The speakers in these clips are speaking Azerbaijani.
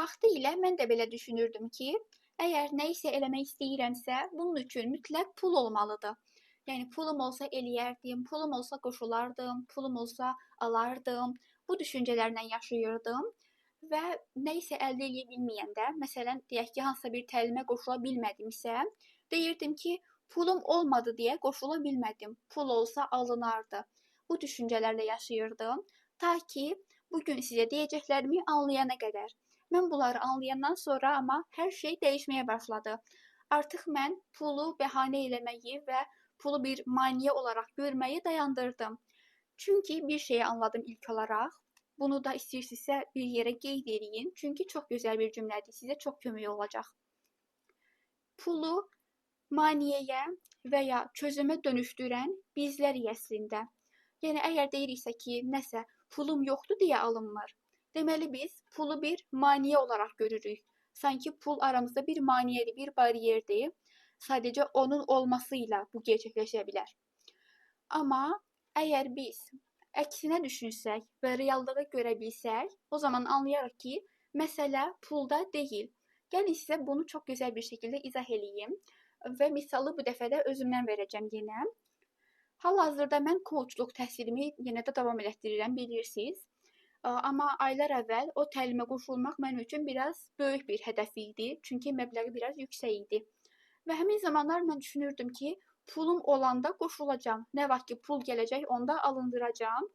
Vaxtilə mən də belə düşünürdüm ki, əgər nə isə eləmək istəyirəmsə, bunun üçün mütləq pul olmalıdır. Yəni pulum olsa eləyərdim, pulum olsa qoşulardım, pulum olsa alardım. Bu düşüncələrlə yaşayırdım və nə isə əldə edə bilməyəndə, məsələn, deyək ki, hansısa bir təlimə qoşula bilmədimsə, deyirdim ki, pulum olmadı deyə qoşula bilmədim. Pul olsa alınardı. Bu düşüncələrlə yaşayırdım, ta ki bu gün sizə deyəcəklərimi anlayana qədər. Mən bunları anlayandan sonra amma hər şey dəyişməyə başladı. Artıq mən pulu bəhanə eləməyi və pulu bir maneə olaraq görməyi dayandırdım. Çünki bir şeyi anladım ilk olaraq. Bunu da istəyirsinizsə bir yerə qeyd eləyin. Çünki çox gözəl bir cümlədir. Sizə çox kömək olacaq. Pulu maneəyə və ya çözümə dönüşdürən bizlərik əslində. Yəni əgər deyiriksə ki, nəsə pulum yoxdur deyə alınmır. Deməli biz pulu bir maneə olaraq görürük. Sanki pul aramızda bir maneədir, bir bariyerdir. Sadəcə onun olması ilə bu gerçəkləşə bilər. Amma əgər biz əksinə düşünsək və reallığı görə bilsək, o zaman anlayarıq ki, məsələ pulda deyil. Gəlin sizə bunu çox gözəl bir şəkildə izah eləyim və misalı bu dəfə də özümdən verəcəm yenə. Hal-hazırda mən coachluq təhsilimi yenə də davam elətdirirəm, bilirsiniz. Amma aylar əvvəl o təlimə qoşulmaq mənim üçün biraz böyük bir hədəf idi, çünki məbləği biraz yüksək idi. Və həmin zamanlar mən düşünürdüm ki, pulum olanda qoşulacam. Nə vaxt ki pul gələcək, onda alındıracam.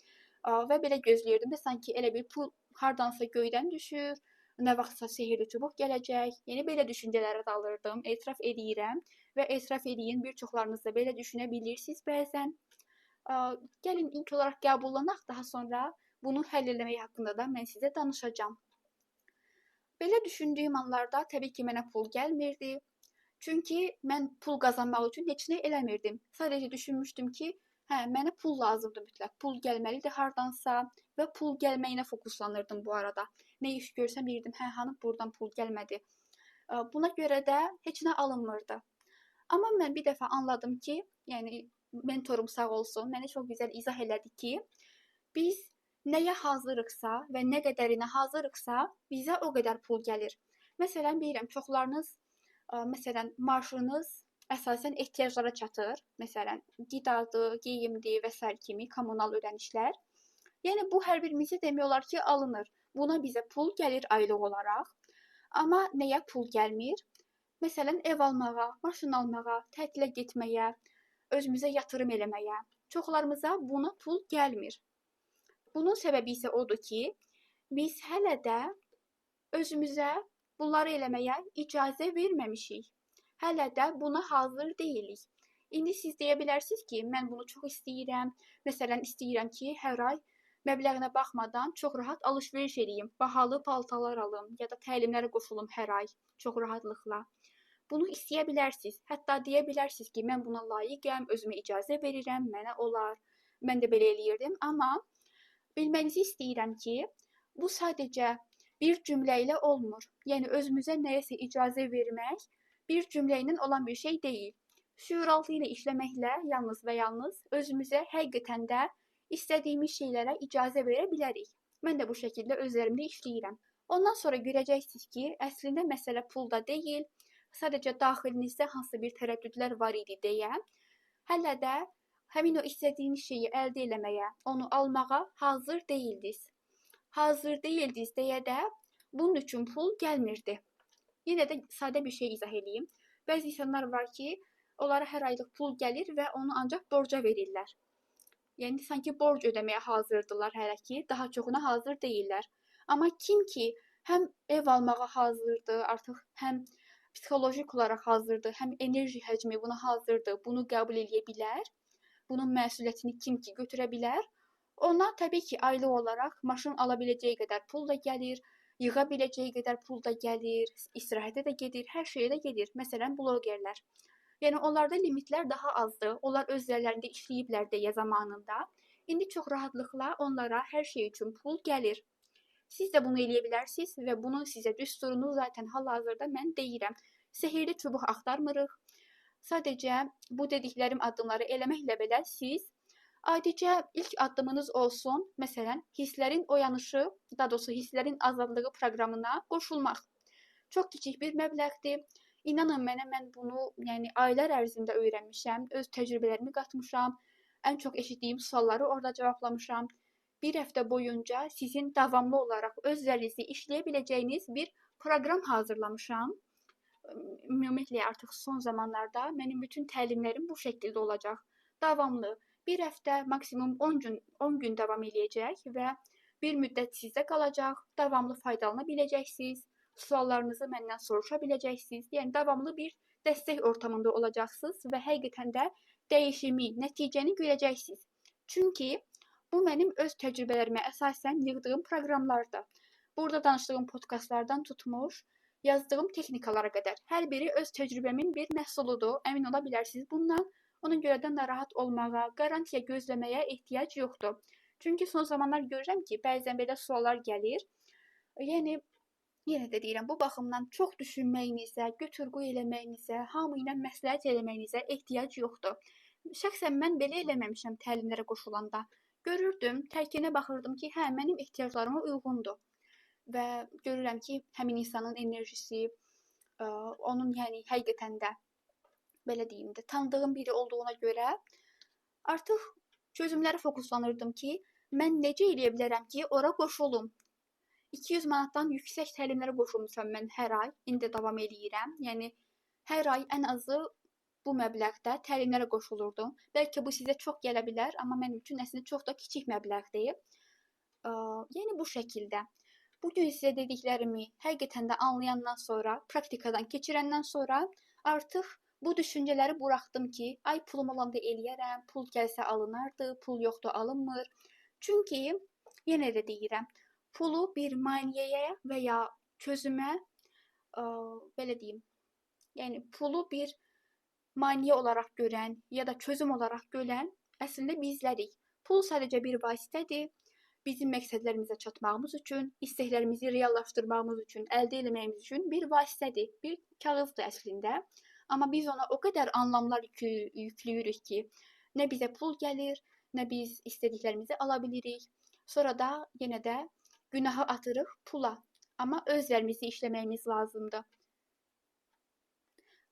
Və belə gözləyirdim də sanki elə bir pul hardansa göydən düşür, nə vaxtsa sehirli çubuq gələcək. Yəni belə düşüncələrə dalırdım, etiraf edirəm və etiraf edin, bir çoxlarınız da belə düşünə bilirsiniz bəzən. Gəlin ilk olaraq qəbullanaq, daha sonra bunu həll etmək haqqında da mən sizə danışacağam. Belə düşündüyüm anlarda təbii ki mənə pul gəlmirdi. Çünki mən pul qazanmaq üçün heç nə eləmirdim. Sadəcə düşünmüşdüm ki, mənə pul lazımdır mütləq. Pul gəlməlidir hardansa və pul gəlməyinə fokuslanırdım bu arada. Nə iş görsəm deyirdim, hanı buradan pul gəlmədi. Buna görə də heç nə alınmırdı. Amma mən bir dəfə anladım ki, yəni mentorum sağ olsun, mənə çox gözəl izah elədi ki, biz nəyə hazırıqsa və nə qədərinə hazırıqsa, bizə o qədər pul gəlir. Məsələn, deyirəm, çoxlarınız məsələn, maaşınız əsasən ehtiyaclara çatır. Məsələn, qidadır, geyimdir və s. kimi kommunal ödənişlər. Yəni bu hər birimizə demək olar ki, alınır. Buna bizə pul gəlir aylıq olaraq. Amma nəyə pul gəlmir? Məsələn, ev almağa, maşın almağa, tətilə getməyə, özümüzə yatırım eləməyə. Çoxlarımıza buna pul gəlmir. Bunun səbəbi isə odur ki, biz hələ də özümüzə bunları eləməyə icazə verməmişik. Hələ də buna hazır deyilik. İndi siz deyə bilərsiniz ki, mən bunu çox istəyirəm. Məsələn, istəyirəm ki, hər ay məbləğinə baxmadan çox rahat alış-veriş edeyim. Bahalı paltarlar alım ya da təlimlərə qoşulum hər ay çox rahatlıqla. Bunu istəyə bilərsiniz. Hətta deyə bilərsiniz ki, mən buna layiqəm, özümə icazə verirəm, mənə olar. Mən də belə eləyirdim, amma bilmənizi istəyirəm ki, bu sadəcə bir cümlə ilə olmur. Yəni özümüzə nəyəsə icazə vermək bir cümlə ilə olan bir şey deyil. Şüuraltı ilə işləməklə yalnız və yalnız özümüzə həqiqətən də istədiyimiz şeylərə icazə verə bilərik. Mən də bu şəkildə özlərimdə işləyirəm. Ondan sonra görəcəksiniz ki, əslində məsələ pulda deyil, sadəcə daxilinizdə hansısa bir tərəddüdlər var idi deyə, hələ də həmin o istədiyiniz şeyi əldə eləməyə, onu almağa hazır deyildiniz. Hazır deyildiniz deyə də bunun üçün pul gəlmirdi. Yenə də sadə bir şey izah edeyim. Bəzi insanlar var ki, onlara hər aylıq pul gəlir və onu ancaq borca verirlər. Yəni sanki borc ödəməyə hazırdılar hələ ki, daha çoxuna hazır deyillər. Amma kim ki həm ev almağa hazırdır, artıq həm psixolojik olaraq hazırdır, həm enerji həcmi buna hazırdır, bunu qəbul edə bilər, bunun məsuliyyətini kim ki götürə bilər, ona təbii ki aylıq olaraq maşın ala biləcəyi qədər pul da gəlir, yığa biləcəyi qədər pul da gəlir, istirahətə də gedir, hər şeyə də gedir. Məsələn, blogerlər. Yəni onlarda limitlər daha azdır. Onlar öz yerlərində işləyiblər deyə zamanında. İndi çox rahatlıqla onlara hər şey üçün pul gəlir. Siz də bunu eləyə bilərsiniz və bunun sizə düsturunu zaten hal-hazırda mən deyirəm. Sehirli çubuq axtarmırıq. Sadəcə bu dediklərim addımları eləməklə belə siz Adicə ilk addımınız olsun. Məsələn, hisslərin oyanışı, daha doğrusu hisslərin azadlığı proqramına qoşulmaq. Çox kiçik bir məbləğdir. İnanın mənə, mən bunu, yəni aylar ərzində öyrənmişəm, öz təcrübələrimi qatmışam, ən çox eşitdiyim sualları orada cavablamışam. Bir həftə boyunca sizin davamlı olaraq öz üzərinizdə işləyə biləcəyiniz bir proqram hazırlamışam. Ümumiyyətlə artıq son zamanlarda mənim bütün təlimlərim bu şəkildə olacaq. Davamlı. Bir həftə, maksimum 10 gün davam eləyəcək və bir müddət sizdə qalacaq. Davamlı faydalana biləcəksiniz. Suallarınızı məndən soruşa biləcəksiniz. Yəni davamlı bir dəstək ortamında olacaqsınız və həqiqətən də dəyişimi, nəticəni görəcəksiniz. Çünki bu mənim öz təcrübələrimə əsasən yığdığım proqramlardır. Burada danışdığım podkastlardan tutmuş, yazdığım texnikalara qədər hər biri öz təcrübəmin bir məhsuludur. Əmin ola bilərsiniz bundan. Ona görə də narahat olmağa, qarantiya gözləməyə ehtiyac yoxdur. Çünki son zamanlar görürəm ki, bəzən belə suallar gəlir. Yəni yenə də deyirəm, bu baxımdan çox düşünməyinizə, götür-qoy eləməyinizə, hamı ilə məsləhət eləməyinizə ehtiyac yoxdur. Şəxsən mən belə eləməmişəm təlimlərə qoşulanda. Görürdüm, tərkinə baxırdım ki, hə, mənim ehtiyaclarıma uyğundur. Və görürəm ki, həmin insanın enerjisi, onun yəni həqiqətən də belə deyim də, tanıdığım biri olduğuna görə artıq çözümlərə fokuslanırdım ki, mən necə eləyə bilərəm ki, ora qoşulum. 200 manatdan yüksək təlimlərə qoşulmuşam mən hər ay, indi davam eləyirəm. Yəni hər ay ən azı bu məbləğdə təlimlərə qoşulurdum. Bəlkə bu sizə çox gələ bilər, amma mənim üçün əslində çox da kiçik məbləğdir. Yəni bu şəkildə. Bugün sizə dediklərimi həqiqətən də anlayandan sonra, praktikadan keçirəndən sonra artıq bu düşüncələri buraxdım ki, ay pulum olanda eləyərəm, pul gəlsə alınardı, pul yoxdur alınmır. Çünki yenə də deyirəm, pulu bir maneəyə və ya çözümə, belə deyim, yəni pulu bir maneə olaraq görən ya da çözüm olaraq görən əslində bizlərik. Pul sadəcə bir vasitədir. Bizim məqsədlərimizə çatmağımız üçün, istəklərimizi reallaşdırmağımız üçün, əldə etməyimiz üçün bir vasitədir, bir kağızdır əslində. Amma biz ona o qədər anlamlar yüklüyürük ki, nə bizə pul gəlir, nə biz istədiklərimizi ala bilirik. Sonra da yenə də günahı atırıq pula. Amma özlərimizi işləməyimiz lazımdır.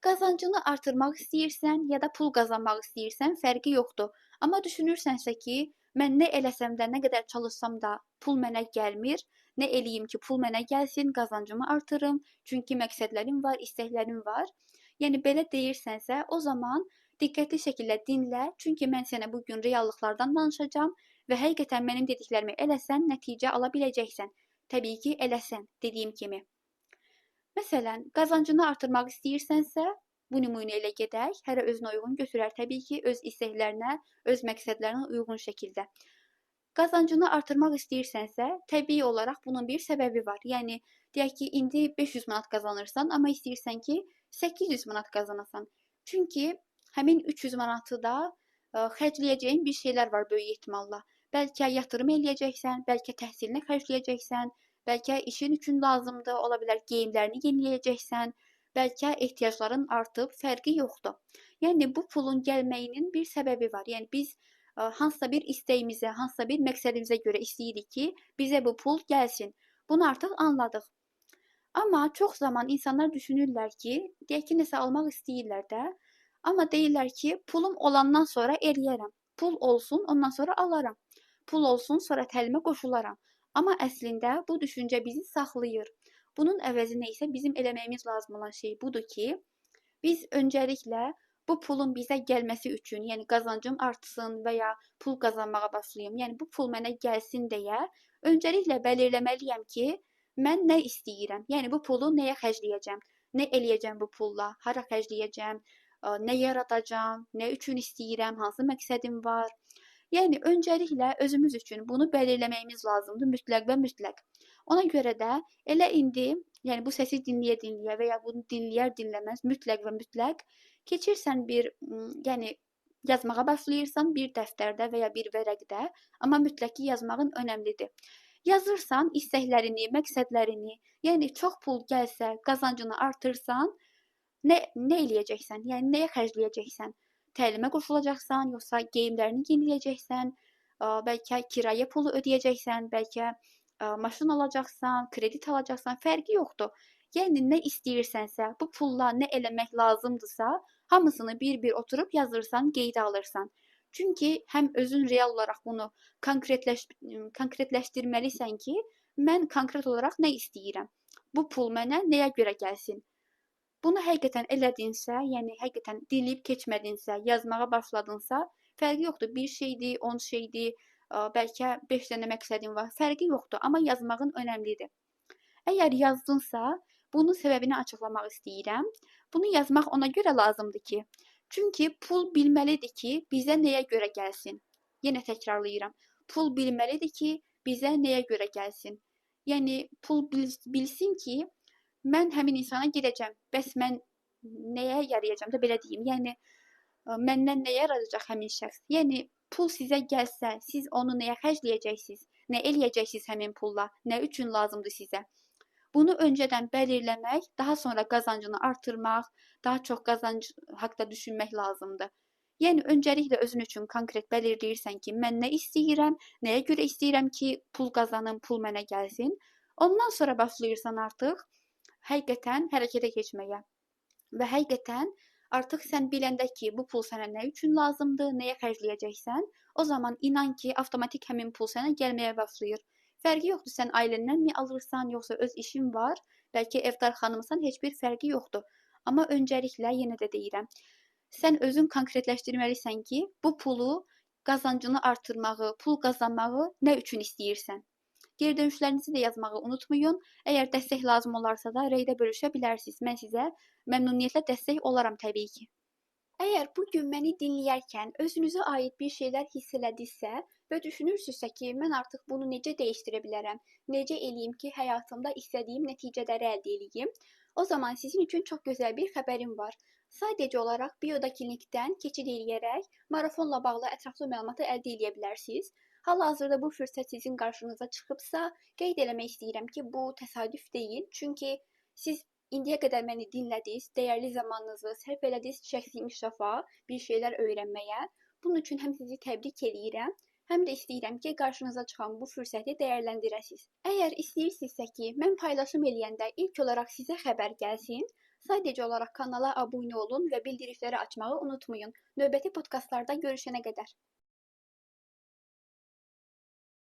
Qazancını artırmaq istəyirsən ya da pul qazanmaq istəyirsən, fərqi yoxdur. Amma düşünürsənsə ki, mən nə eləsəm də, nə qədər çalışsam da pul mənə gəlmir, nə eləyim ki, pul mənə gəlsin, qazancımı artırım, çünki məqsədlərim var, istəklərim var. Yəni belə deyirsənsə, o zaman diqqətli şəkildə dinlə, çünki mən sənə bu gün reallıqlardan danışacağam və həqiqətən mənim dediklərimi eləsən, nəticə ala biləcəksən. Təbii ki, eləsən, dediyim kimi. Məsələn, qazancını artırmaq istəyirsənsə, bu nümunə ilə gedək. Hərə özünə uyğun götürər təbii ki, öz istəklərinə, öz məqsədlərinə uyğun şəkildə. Qazancını artırmaq istəyirsənsə, təbii olaraq bunun bir səbəbi var. Yəni deyək ki, indi 500 manat qazanırsan, amma istəyirsən ki, 800 manat qazanasan. Çünki həmin 300 manatı da xərcləyəcəyin bir şeylər var böyük ehtimalla. Bəlkə yatırım eləyəcəksən, bəlkə təhsilinə xərcləyəcəksən, bəlkə işin üçün lazımdır, ola bilər geyimlərini yeniləyəcəksən, bəlkə ehtiyacların artıb, fərqi yoxdur. Yəni bu pulun gəlməyinin bir səbəbi var. Yəni biz hansısa bir istəyimizə, hansısa bir məqsədimizə görə istəyirik ki, bizə bu pul gəlsin. Bunu artıq anladıq. Amma çox zaman insanlar düşünürlər ki, deyək ki, nəsə almaq istəyirlər də, amma deyirlər ki, pulum olandan sonra eləyərəm. Pul olsun, ondan sonra alaram. Pul olsun, sonra təlimə qoşularam. Amma əslində bu düşüncə bizi saxlayır. Bunun əvəzinə isə bizim eləməyimiz lazım olan şey budur ki, biz öncəliklə bu pulun bizə gəlməsi üçün, yəni qazancım artsın və ya pul qazanmağa başlayım, yəni bu pul mənə gəlsin deyə öncəliklə belirləməliyəm ki, mən nə istəyirəm? Yəni bu pulu nəyə xərcləyəcəm? Nə eləyəcəm bu pulla? Hara xərcləyəcəm? Nə yaradacam? Nə üçün istəyirəm? Hansı məqsədim var? Yəni öncəliklə özümüz üçün bunu belirləməyimiz lazımdır, mütləq və mütləq. Ona görə də elə indi, yəni bu səsi dinləyə-dinləyə və ya bunu dinləyər-dinləməz mütləq və mütləq keçirsən bir, yəni yazmağa başlayırsan bir dəftərdə və ya bir vərəqdə, amma mütləq ki, yazmağın önəmlidir. Yazırsan istəklərini, məqsədlərini, yəni çox pul gəlsə, qazancını artırsan, nə eləyəcəksən? Yəni nəyə xərcləyəcəksən? təlimə qoşulacaqsan, yoxsa geyimlərini yeniləyəcəksən, bəlkə kirayə pulu ödəyəcəksən, bəlkə maşın alacaqsan, kredit alacaqsan, fərqi yoxdur. Yəni nə istəyirsənsə, bu pulla nə eləmək lazımdırsa, hamısını bir-bir oturub yazırsan, qeydə alırsan. Çünki həm özün real olaraq bunu konkretləşdirməlisən ki, mən konkret olaraq nə istəyirəm? Bu pul mənə nəyə görə gəlsin? Bunu həqiqətən elədinsə, yəni həqiqətən dinləyib keçmədinsə, yazmağa başladınsa, fərqi yoxdur. Bir şeydir, 10 şeydir, bəlkə 5 dənə məqsədin var. Fərqi yoxdur, amma yazmağın önəmlidir. Əgər yazdınsa, bunun səbəbini açıqlamaq istəyirəm. Bunu yazmaq ona görə lazımdır ki, çünki pul bilməlidir ki, bizə nəyə görə gəlsin. Yenə təkrarlayıram. Pul bilməlidir ki, bizə nəyə görə gəlsin. Yəni pul bilsin ki, mən həmin insana gedəcəm. Bəs mən nəyə yarayacam da belə deyim. Yəni məndən nə yaradacaq həmin şəxs? Yəni pul sizə gəlsə, siz onu nəyə xərcləyəcəksiniz? Nə eləyəcəksiniz həmin pulla? Nə üçün lazımdır sizə? Bunu öncədən belirləmək, daha sonra qazancını artırmaq, daha çox qazanc haqqında düşünmək lazımdır. Yəni öncəliklə özün üçün konkret belirləyirsən ki, mən nə istəyirəm, nəyə görə istəyirəm ki, pul qazanım, pul mənə gəlsin. Ondan sonra başlayırsan artıq həqiqətən hərəkətə keçməyə. Və həqiqətən artıq sən biləndə ki, bu pul sənə nə üçün lazımdır, nəyə xərcləyəcəksən, o zaman inan ki, avtomatik həmin pul sənə gəlməyə başlayır. Fərqi yoxdur, sən ailəndən mi alırsan, yoxsa öz işin var, bəlkə evdar xanımsan, heç bir fərqi yoxdur. Amma öncəliklə yenə də deyirəm, sən özün konkretləşdirməlisən ki, bu pulu qazancını artırmağı, pul qazanmağı nə üçün istəyirsən? Geri dönüşlərinizi də yazmağı unutmayın. Əgər dəstək lazım olarsa da rəydə bölüşə bilərsiniz. Mən sizə məmnuniyyətlə dəstək olaram təbii ki. Əgər bu gün məni dinləyərkən özünüzə aid bir şeylər hiss elədinizsə və düşünürsünüzsə ki, mən artıq bunu necə dəyişdirə bilərəm, necə eləyim ki, həyatımda istədiyim nəticələri əldə eləyim, o zaman sizin üçün çox gözəl bir xəbərim var. Sadəcə olaraq biodakı linkdən keçid eləyərək marafonla bağlı ətraflı məlumatı əldə edə bilərsiniz. Hal-hazırda bu fürsət sizin qarşınıza çıxıbsa, qeyd eləmək istəyirəm ki, bu təsadüf deyil, çünki siz İndiyə qədər məni dinlədiniz, dəyərli zamanınızı sərf elədiniz şəxsi inkişafa, bir şeylər öyrənməyə. Bunun üçün həm sizi təbrik eləyirəm, həm də istəyirəm ki, qarşınıza çıxan bu fürsəti dəyərləndirəsiniz. Əgər istəyirsinizsə ki, mən paylaşım eləyəndə ilk olaraq sizə xəbər gəlsin, sadəcə olaraq kanala abunə olun və bildirişləri açmağı unutmayın. Növbəti podkastlarda görüşənə qədər.